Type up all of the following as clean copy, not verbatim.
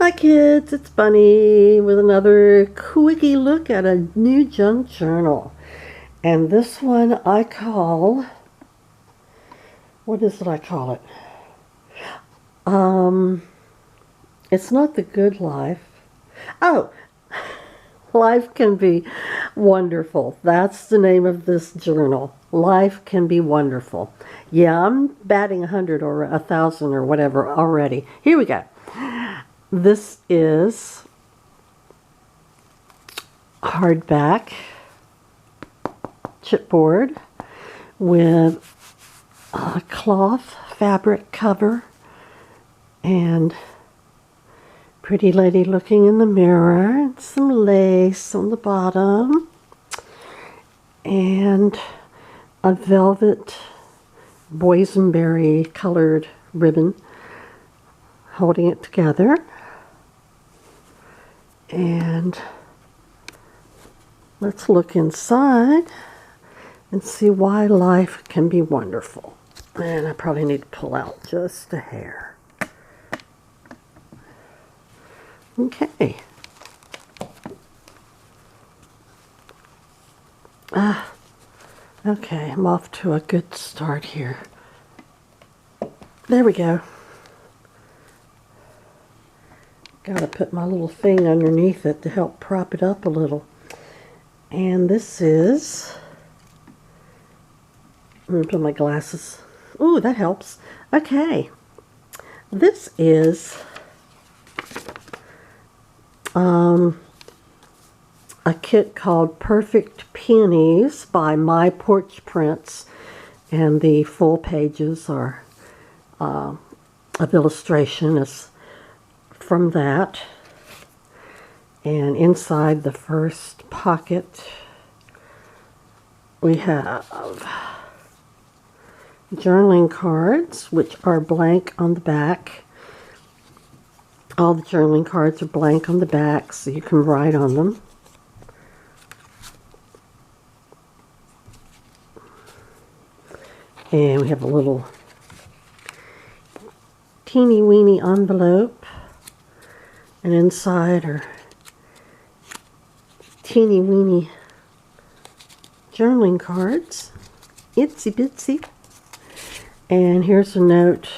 Hi kids, it's Bunny with another quickie look at a new junk journal. And this one I call, what is it I call it? It's not The Good Life. Oh, Life Can Be Wonderful. That's the name of this journal. Life Can Be Wonderful. Yeah, I'm batting 100 or 1,000 or whatever already. Here we go. This is hardback chipboard with a cloth fabric cover and pretty lady looking in the mirror and some lace on the bottom and a velvet boysenberry colored ribbon holding it together. And let's look inside and see why life can be wonderful. And I probably need to pull out just a hair. Okay. Okay, I'm off to a good start here. There we go. Gotta put my little thing underneath it to help prop it up a little. And this is, I'm gonna put my glasses. Ooh, that helps. Okay. This is a kit called Perfect Peonies by My Porch Prints, and the full pages are of illustration is from that. And inside the first pocket we have journaling cards, which are blank on the back. All the journaling cards are blank on the back, so you can write on them. And we have a little teeny weeny envelope, and inside are teeny weeny journaling cards, itsy bitsy. And here's a note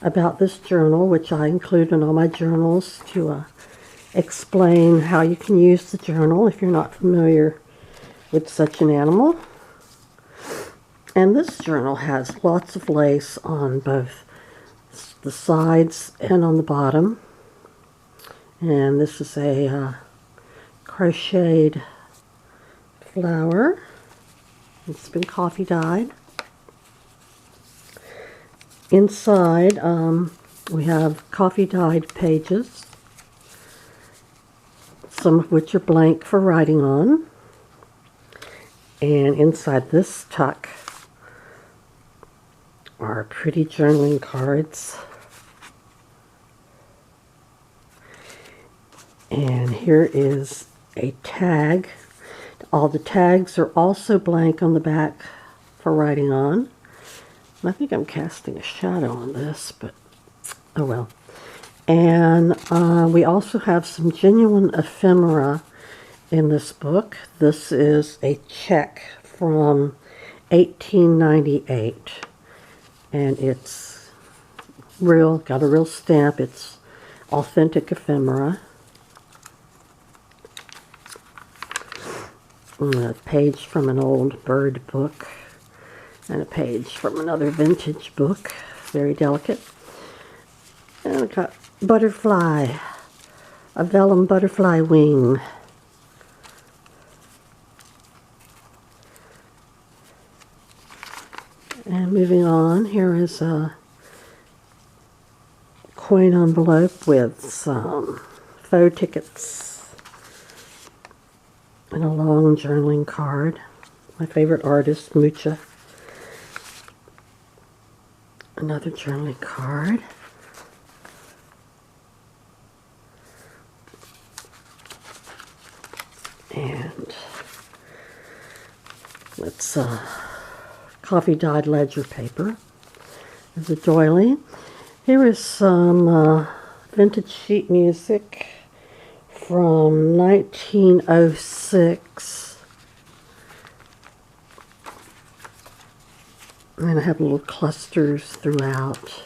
about this journal, which I include in all my journals to explain how you can use the journal if you're not familiar with such an animal. And this journal has lots of lace on both the sides and on the bottom. And this is a crocheted flower. It's been coffee dyed. Inside we have coffee dyed pages, some of which are blank for writing on. And inside this tuck are pretty journaling cards. And here is a tag. All the tags are also blank on the back for writing on. I think I'm casting a shadow on this, but oh well. And we also have some genuine ephemera in this book. This is a check from 1898. And it's real, got a real stamp. It's authentic ephemera. A page from an old bird book, and a page from another vintage book, very delicate. And I've got butterfly, a vellum butterfly wing. And moving on, here is a coin envelope with some faux tickets and a long journaling card. My favorite artist, Mucha. Another journaling card. And let's coffee dyed ledger paper. There's a doily. Here is some vintage sheet music from 1906. And I have little clusters throughout,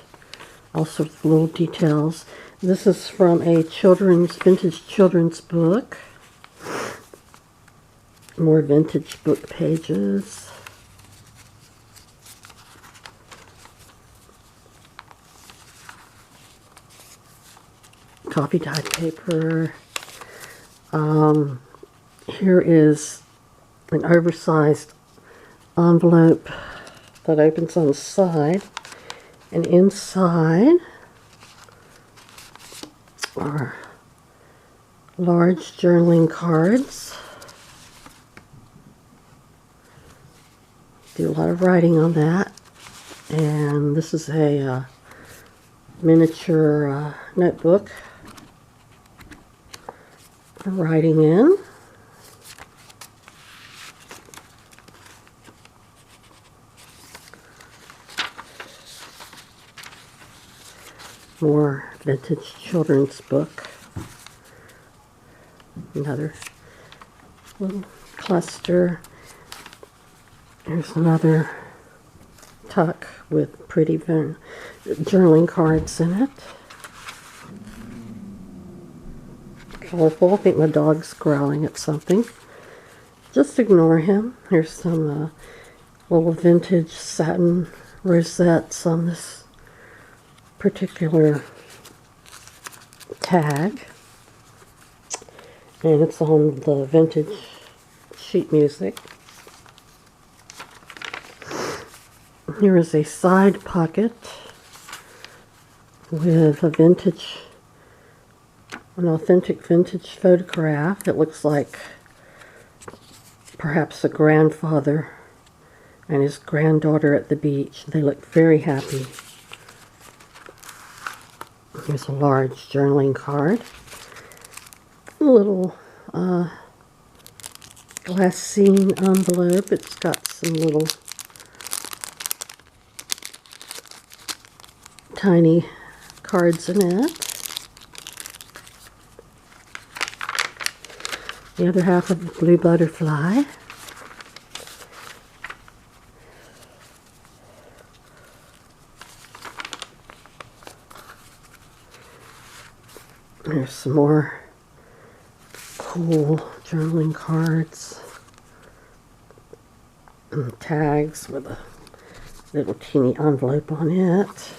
all sorts of little details. This is from a vintage children's book. More vintage book pages. Coffee dyed paper. Here is an oversized envelope that opens on the side, and inside are large journaling cards. Do a lot of writing on that, and this is a miniature notebook for writing in. More vintage children's book. Another little cluster. Here's another tuck with pretty journaling cards in it. Colorful. I think my dog's growling at something. Just ignore him. Here's some little vintage satin rosettes on this particular tag. And it's on the vintage sheet music. Here is a side pocket with an authentic vintage photograph. It looks like perhaps a grandfather and his granddaughter at the beach. They look very happy. Here's a large journaling card. A little glassine envelope. It's got some little tiny cards in it. The other half of the blue butterfly. There's some more cool journaling cards and tags with a little teeny envelope on it.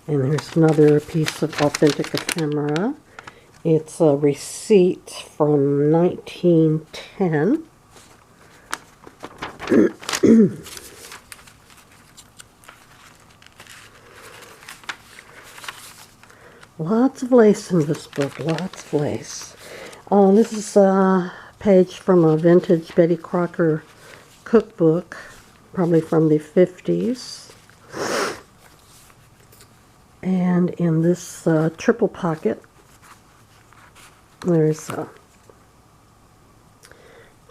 And there's another piece of authentic ephemera. It's a receipt from 1910. Lots of lace in this book, lots of lace. This is a page from a vintage Betty Crocker cookbook, probably from the 50s. And in this triple pocket, there's a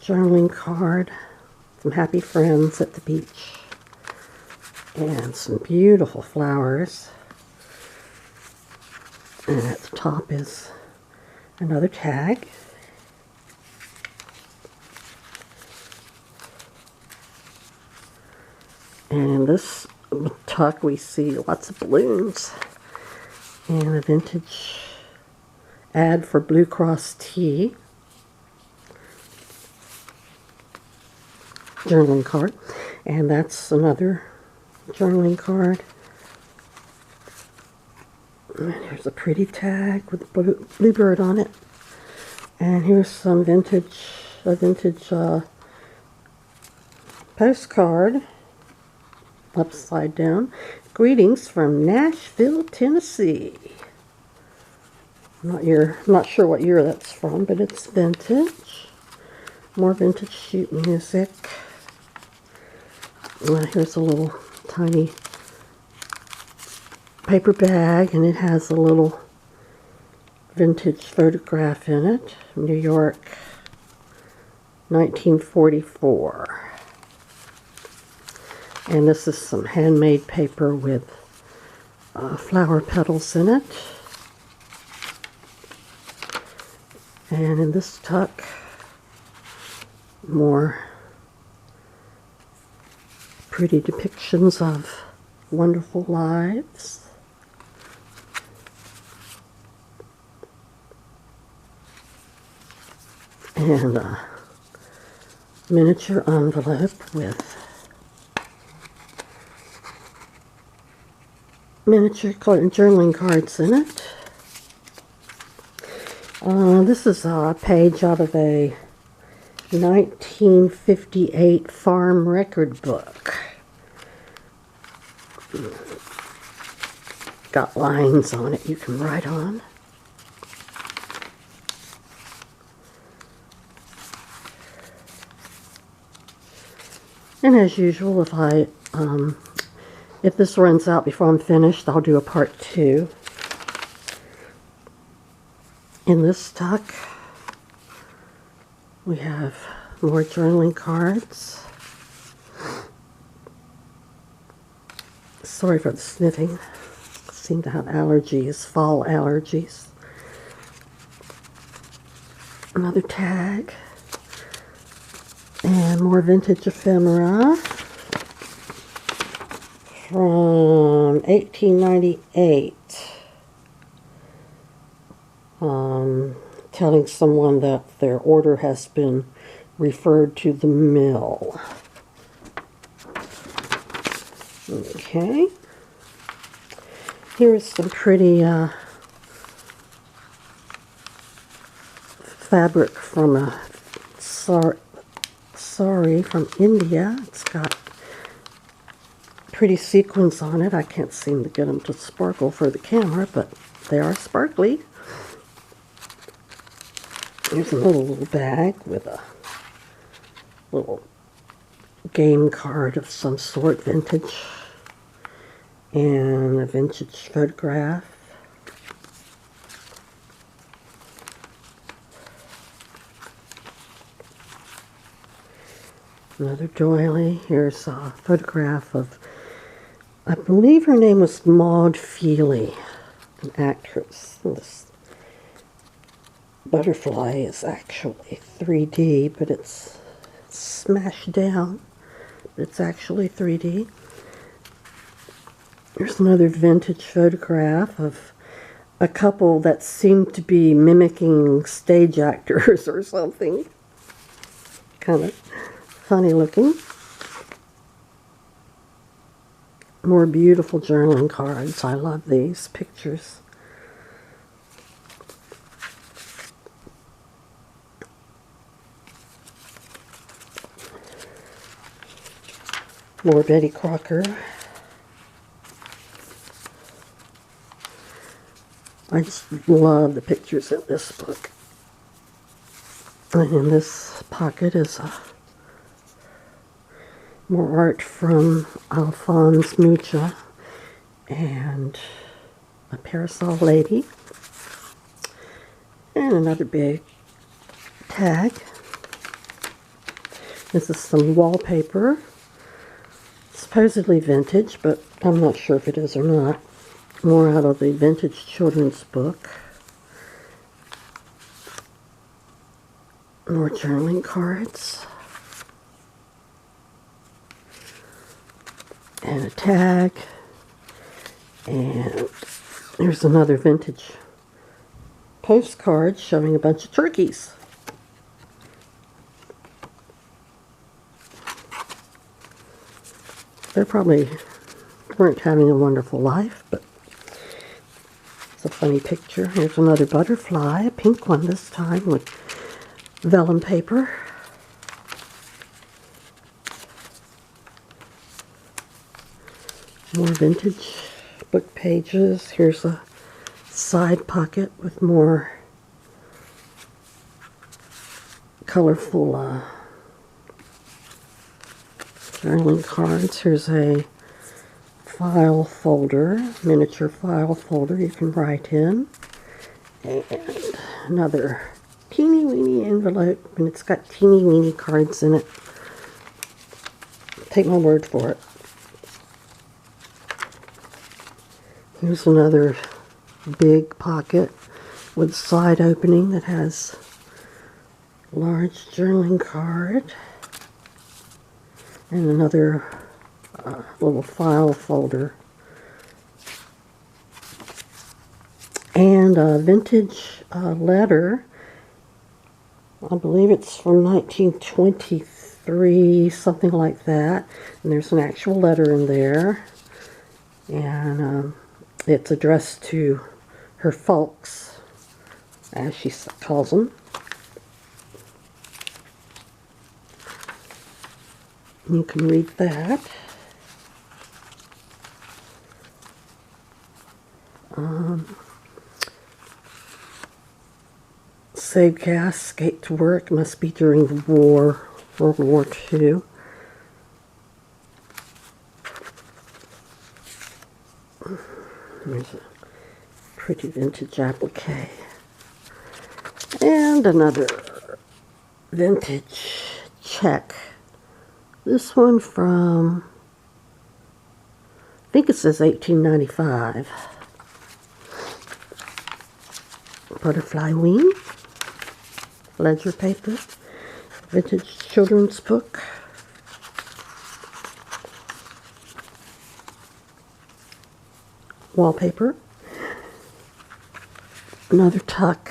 journaling card, some happy friends at the beach, and some beautiful flowers. And at the top is another tag. And in this tuck we see lots of balloons and a vintage ad for Blue Cross tea. Journaling card. And that's another journaling card. And here's a pretty tag with a bluebird on it. And here's some a vintage postcard, upside down. Greetings from Nashville, Tennessee. Not sure what year that's from, but it's vintage. More vintage sheet music. And here's a little tiny paper bag, and it has a little vintage photograph in it. New York, 1944. And this is some handmade paper with flower petals in it. And in this tuck, more pretty depictions of wonderful lives. And a miniature envelope with miniature journaling cards in it. This is a page out of a 1958 farm record book. Got lines on it you can write on. And as usual, if this runs out before I'm finished, I'll do a part 2. In this tuck, we have more journaling cards. Sorry for the sniffing. I seem to have allergies, fall allergies. Another tag. And more vintage ephemera from 1898. Telling someone that their order has been referred to the mill. Okay. Here's some pretty fabric from a sari from India. It's got pretty sequins on it. I can't seem to get them to sparkle for the camera, but they are sparkly. Here's another little bag with a little game card of some sort, vintage, and a vintage photograph. Another doily. Here's a photograph of, I believe her name was Maud Feely, an actress. This butterfly is actually 3D, but it's smashed down. It's actually 3D. Here's another vintage photograph of a couple that seemed to be mimicking stage actors or something. Kind of funny looking. More beautiful journaling cards. I love these pictures. More Betty Crocker. I just love the pictures in this book. And in this pocket is more art from Alphonse Mucha and a parasol lady. And another big tag. This is some wallpaper. Supposedly vintage, but I'm not sure if it is or not. More out of the vintage children's book. More journaling cards. And a tag. And here's another vintage postcard showing a bunch of turkeys. They probably weren't having a wonderful life, but it's a funny picture. Here's another butterfly, a pink one this time with vellum paper. More vintage book pages. Here's a side pocket with more colorful journaling cards. Here's a file folder, miniature file folder you can write in. And another teeny weeny envelope, and it's got teeny weeny cards in it. Take my word for it. Here's another big pocket with side opening that has large journaling card and another little file folder and a vintage letter. I believe it's from 1923, something like that, and there's an actual letter in there, and it's addressed to her folks, as she calls them. You can read that. Save gas, skate to work. Must be during the war, World War II. There's a pretty vintage applique. And another vintage check. This one from, I think it says 1895. Butterfly wing. Ledger paper. Vintage children's book. Wallpaper. Another tuck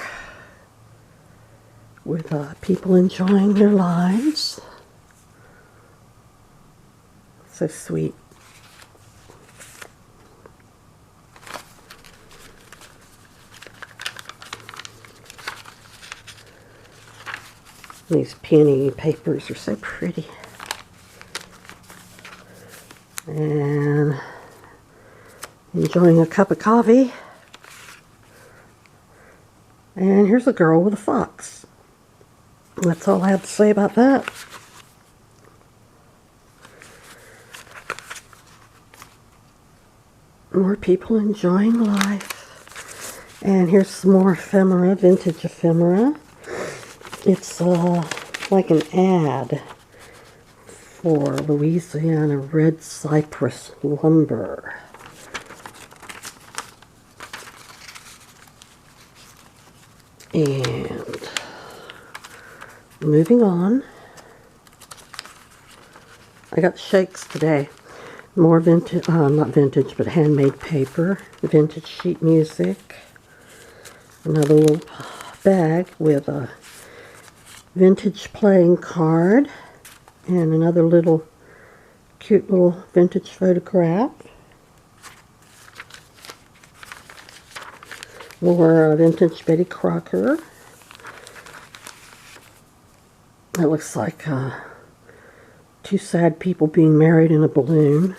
with people enjoying their lives. So sweet. These peony papers are so pretty. And enjoying a cup of coffee. And here's a girl with a fox. That's all I have to say about that. More people enjoying life. And here's some more ephemera, vintage ephemera. It's like an ad for Louisiana red cypress lumber. And moving on. I got shakes today. More vintage, not vintage, but handmade paper. Vintage sheet music. Another little bag with a vintage playing card. And another little cute little vintage photograph. More vintage Betty Crocker. That looks like two sad people being married in a balloon.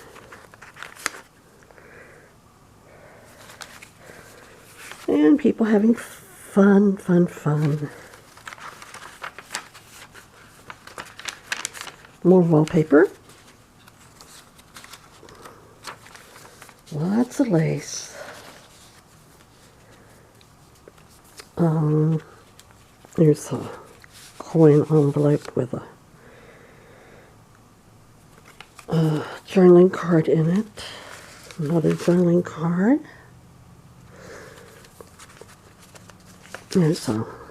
And people having fun, fun, fun. More wallpaper. Lots of lace. There's a coin envelope with a journaling card in it. Another journaling card. There's a